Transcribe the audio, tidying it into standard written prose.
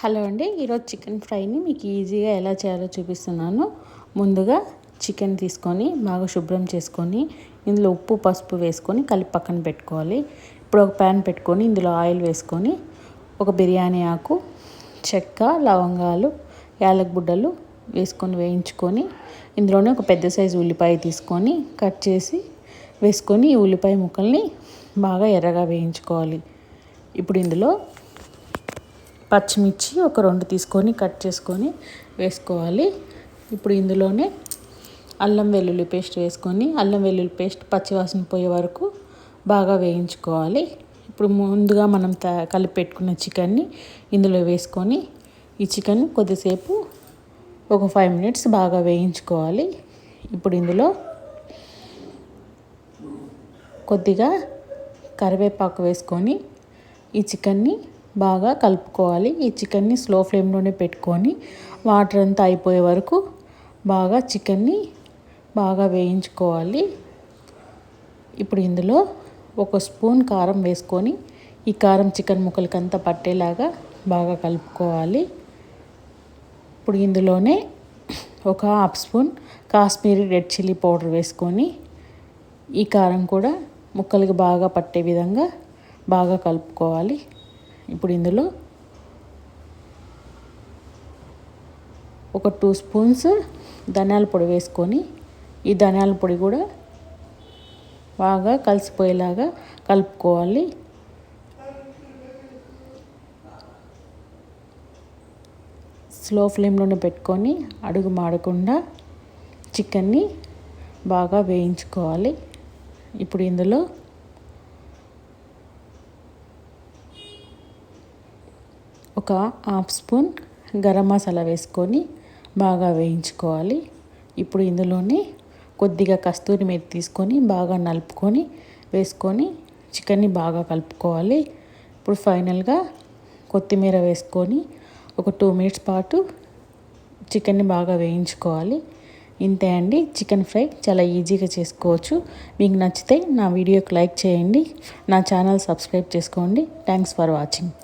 Hello అండి, ఈరోజు chicken ఫ్రైని మీకు ఈజీగా ఎలా చేయాలో చూపిస్తున్నాను. ముందుగా చికెన్ తీసుకొని బాగా శుభ్రం చేసుకొని ఇందులో ఉప్పు పసుపు వేసుకొని కలిపి పక్కన పెట్టుకోవాలి. ఇప్పుడు ఒక ప్యాన్ పెట్టుకొని ఇందులో ఆయిల్ వేసుకొని ఒక బిర్యానీ ఆకు, చెక్క, లవంగాలు, యాలక్ బుడ్డలు వేసుకొని వేయించుకొని ఇందులోనే ఒక పెద్ద సైజు ఉల్లిపాయ తీసుకొని కట్ చేసి వేసుకొని ఈ ఉల్లిపాయ ముక్కల్ని బాగా ఎర్రగా వేయించుకోవాలి. ఇప్పుడు ఇందులో పచ్చిమిర్చి ఒక 2 తీసుకొని కట్ చేసుకొని వేసుకోవాలి. ఇప్పుడు ఇందులోనే అల్లం వెల్లుల్లి పేస్ట్ వేసుకొని అల్లం వెల్లుల్లి పేస్ట్ పచ్చివాసన పోయే వరకు బాగా వేయించుకోవాలి. ఇప్పుడు ముందుగా మనం కలిపి పెట్టుకున్న చికెన్ని ఇందులో వేసుకొని ఈ చికెన్ కొద్దిసేపు ఒక 5 మినిట్స్ బాగా వేయించుకోవాలి. ఇప్పుడు ఇందులో కొద్దిగా కరివేపాకు వేసుకొని ఈ చికెన్ని బాగా కలుపుకోవాలి. ఈ చికెన్ని స్లో ఫ్లేమ్లోనే పెట్టుకొని వాటర్ అంతా అయిపోయే వరకు బాగా చికెన్ని బాగా వేయించుకోవాలి. ఇప్పుడు ఇందులో 1 స్పూన్ కారం వేసుకొని ఈ కారం చికెన్ ముక్కలకంతా పట్టేలాగా బాగా కలుపుకోవాలి. ఇప్పుడు ఇందులోనే ఒక 1/2 spoon Kashmiri red chilli powder వేసుకొని ఈ కారం కూడా ముక్కలకి బాగా పట్టే విధంగా బాగా కలుపుకోవాలి. ఇప్పుడు ఇందులో ఒక 2 స్పూన్స్ ధనియాల పొడి వేసుకొని ఈ ధనియాల పొడి కూడా బాగా కలిసిపోయేలాగా కలుపుకోవాలి. స్లో ఫ్లేమ్లోనే పెట్టుకొని అడుగు మాడకుండా చికెన్ని బాగా వేయించుకోవాలి. ఇప్పుడు ఇందులో ఒక 1/2 స్పూన్ గరం మసాలా వేసుకొని బాగా వేయించుకోవాలి. ఇప్పుడు ఇందులోనే కొద్దిగా కస్తూరి మేతి తీసుకొని బాగా నలుపుకొని వేసుకొని చికెన్ని బాగా కలుపుకోవాలి. ఇప్పుడు ఫైనల్గా కొత్తిమీర వేసుకొని ఒక 2 మినిట్స్ పాటు చికెన్ని బాగా వేయించుకోవాలి. ఇంతే అండి, చికెన్ ఫ్రై చాలా ఈజీగా చేసుకోవచ్చు. మీకు నచ్చితే నా వీడియోకి లైక్ చేయండి, నా ఛానల్ సబ్స్క్రైబ్ చేసుకోండి. Thanks for watching.